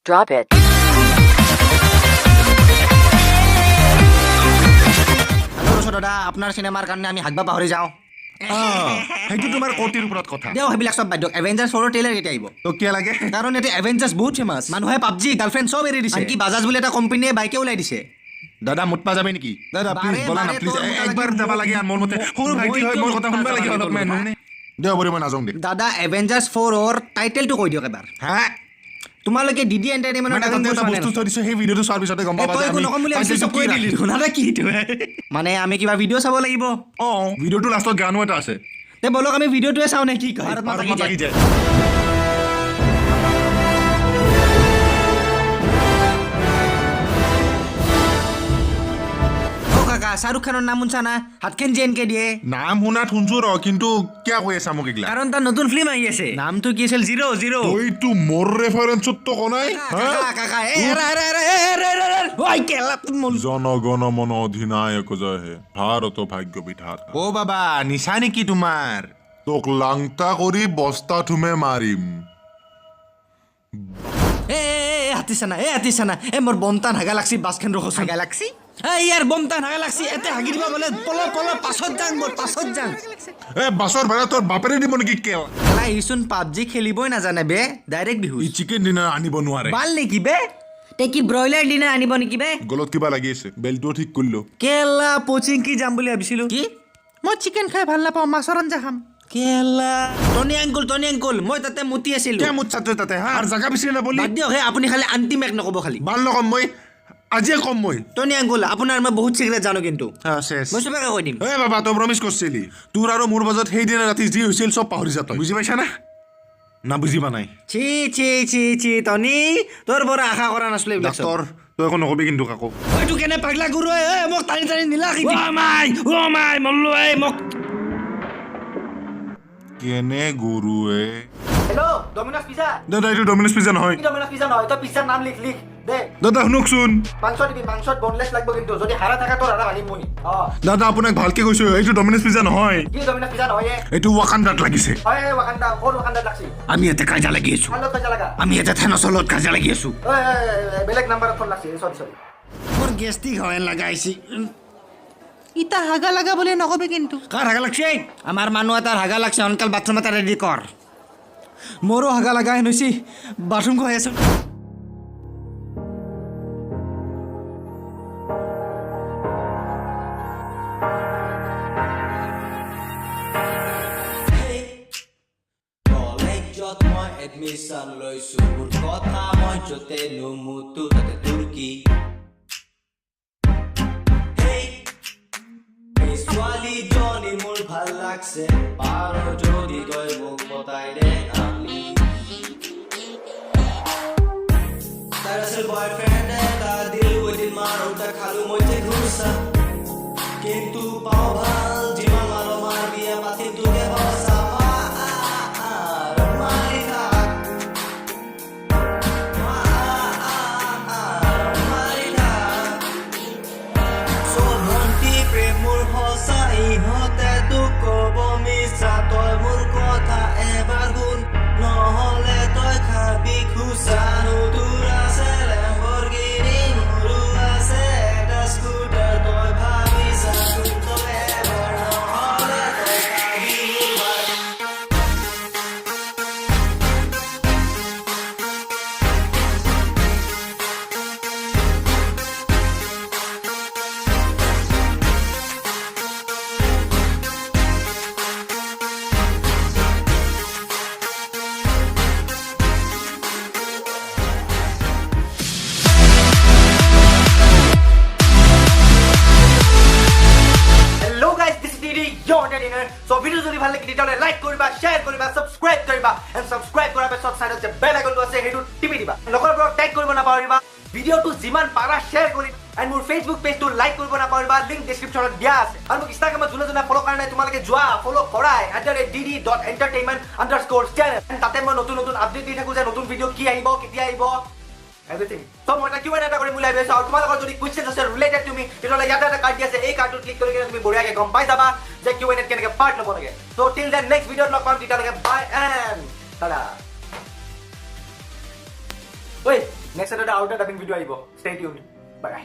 Drop it. Hello' দাদা আপোনাৰ চিনেমাৰ কাৰণে আমি হাগবা পাহৰি যাওঁ সেইটো তোমাৰ কোটিৰ ওপৰত কথা দিয়ক সেইবিলাক চব বাদ দিয়ক এভেঞ্জাৰ্ছ 4ৰ ট্ৰেইলাৰ কেতিয়া আহিব তো কিয় লাগে কাৰণ এতিয়া এভেঞ্জাৰ্ছ বহুত ফেমাছ মানুহে পাবজি গাৰ্লফ্ৰেণ্ড চব এৰি দিছে আনকি বাজাজ বুলি এটা কোম্পানীয়ে বাইকে ওলাই দিছে দাদা মুতপা যাবে নেকি দাদা বাৰে প্লিজ বলা না বাৰে প্লিজ তোৰ মুতা একবাৰ লাগি যাবা লাগে আৰু মোৰ মতে সৰু ভাইটি হয় মোৰ কথা শুনবা লাগে অলপমান দেও বৰি মই নাযাওঁ দে দাদা এভেঞ্জাৰ্ছ 4ৰ টাইটেলটো কৈ দিয়ক এবাৰ হা তোমালোকে ডিডি এণ্টাৰটেইনমেণ্টৰ মানে তাতে এটা বস্তু থৈ দিছো সেই ভিডিঅ'টো চোৱাৰ পিছতে গম পাবা যে মানে আমি কিবা ভিডিঅ' চাব লাগিব অ ভিডিঅ'টো লাষ্টত গানো এটা আছে তে বলক আমি ভিডিঅ'টোৱে চাওঁ নে কি কয় পাৰত লাগি যায় কাকা শাহৰুখ খানৰ নাম শুনছা না হাতখন জেনকে দিয়ে নাম শুনাত শুনছো ৰ কিন্তু কিয় কৈ আছা মোক এগলা কাৰণ তাৰ নতুন ফিল্ম আহি আছে নামটো কি আছিল জিৰ' তইতো মোৰ ৰেফাৰেন্সত তো কোনাই জনগণ মন অধিনায়ক জয় হে ভাৰত ভাগ্য বিধাতা ও বাবা নিচা নেকি তোমাৰ তোক লাংটা কৰি বস্তা থুমে মাৰিম হাতিছানা মোৰ বমতান হাগা লাগছি বাছখন ৰখছ হাগা লাগছি ইয়াৰ বমতান হাগা লাগছি এতে হাগি দিব গ'লে পল পাছত যাং এ বাছৰ ভাড়া তোৰ বাপেৰে দিব নেকি কেল খেলা ইচোন পাবজি খেলিবই নাজানে বে ডাইৰেক্ট বিহু ই চিকেন ডিনাৰ আনিব নোৱাৰে বাল নেকি বে তে কি ব্ৰইলাৰ ডিনাৰ আনিব নেকি বে গলত কিবা লাগি আছে বেলটো ঠিক কৰিলো কেলা পচিং কি যাম বুলি ভাবিছিলো কি মই চিকেন খাই ভাল নাপাওঁ মাছৰ আঞ্জা খাম কেলা টনি আংকুল মই তাতে মুতি আছিলো কে মুত ছাত্ৰ তাতে হা আৰু জাগা বিচাৰি নাপলি বাদ দিয়ক হে আপুনি খালি আন্টি মেক নক'ব খালি ভাল নকম মই আজিয়ে কম মই টনি আংকুল আপোনাৰ মই বহুত চিক্ৰেট জানো কিন্তু শেষ মই চবকে কৈ দিম এ বাবা তই প্ৰমিছ কৰিছিলি তোৰ আৰু মোৰ মাজত সেইদিনা ৰাতি যি হৈছিল চব পাহৰি যা তই বুজি পাইছা না বুজি পা নাই ছি টনি তোৰ পৰা আশা কৰা নাছিলো এইবিলাক ডাক্তৰ তই একো নকবি কিন্তু কাকো এইটো কেনে পাগলা গুৰু মোক টানি নিলা অ মাই মল্লু মোক কেনে গৰুৱে হেল্ল' ডমিন'জ পিজ্জা দাদা এইটো ডমিন'জ পিজ্জা নহয় ডমিন'জ পিজ্জা নহয় তই পিজ্জাৰ নাম লিখ দে দাদা শুনকচোন মাংস দিবি মাংসত বনলেছ লাগিব কিন্তু যদি হাৰা থাকে তোৰ হাৰা ভাঙিম মুনি দাদা আপোনাক ভালকে কৈছো এইটো ডমিন'জ পিজ্জা নহয় কি ডমিন'জ পিজ্জা নহয় এইটো ৱাকাণ্ডাত লাগিছে হয় ৱাকাণ্ডা ক'ত ৱাকাণ্ডাত লাগছি আমি ইয়াতে কাজিয়া লাগি আছো ভাল কাজিয়া লাগা আমি ইয়াতে থেনছৰ লগত কাজিয়া লাগি আছো বেলেগ নাম্বাৰত ফোন লাগছি সৰি মোৰ গেষ্টিক হয় লাগাইছি ইতা হাগা লাগা বুলি নকবি কিন্তু কাৰ হাগা লাগছে আমাৰ মানুহ এটাৰ হাগা লাগছে অনকাল বাথৰুম এটা ৰেডি কৰ মোৰো হাগা লাগা হেনছি বাথৰুম গৈ আছো কলেজত মই এডমিশ্যন লৈছো মোৰ কথা মই য'তে নুমুতো তাতে তুৰ্কী ছোৱালীজনী মোৰ ভাল লাগছে পাৰ যদি তই মোক পতাই দে আমি তাৰ আছিল বয়ফ্ৰেণ্ড এটা দিল উইদিন মাৰোঁতে খালো মই যে ঘুচা কিন্তু পাওঁ ভাল যিমান মাৰো মাৰ বিয়া পাতিম তোকে বচা So video যদি ভাল লাগে তেতিয়াহ'লে লাইক কৰিবা শ্বেয়াৰ কৰিবা সাবস্ক্ৰাইব কৰিবা এণ্ড সাবস্ক্ৰাইব কৰাৰ পিছত সাইডত যে বেল আইকনটো আছে সেইটো টিপি দিবা লগৰবোৰক টেগ কৰিব নাপাহৰিবা ভিডিঅ'টো যিমান পাৰা শ্বেয়াৰ কৰিবা এণ্ড মোৰ ফেচবুক পেজটো লাইক কৰিব নাপাহৰিবা লিংক ডেছক্ৰিপশ্যনত দিয়া আছে আৰু মোক ইনষ্টাগ্ৰামত যোনে ফ'ল' কৰা নাই তোমালোকে যোৱা ফ'ল' কৰাই @dd.entertainment_channel তাতে মই নতুন আপডেট দি থাকো যে নতুন ভিডিঅ' কি আহিব কেতিয়া আহিব everything so মই এটা কিউএনএ এটা কৰিম বুলি ভাবি আছো আৰু তোমালোকৰ যদি কুৱেশ্যন আছে ৰিলেটেড তুমি তেতিয়াহ'লে ইয়াতে এটা কাৰ্ড দি আছে এই কাৰ্ডটো ক্লিক কৰি কিনে তুমি বঢ়িয়াকৈ গম পাই যাবা যে কিউএনএত কেনেকৈ পাৰ্ট ল'ব লাগে so till then next ভিডিঅ'ত লগ পাম তেতিয়ালৈকে বাই এণ্ড টাটা ঐ নেক্সট এটা আৰু এটা ডাবিং ভিডিঅ' আহিব ষ্টে টিউন বাই বাই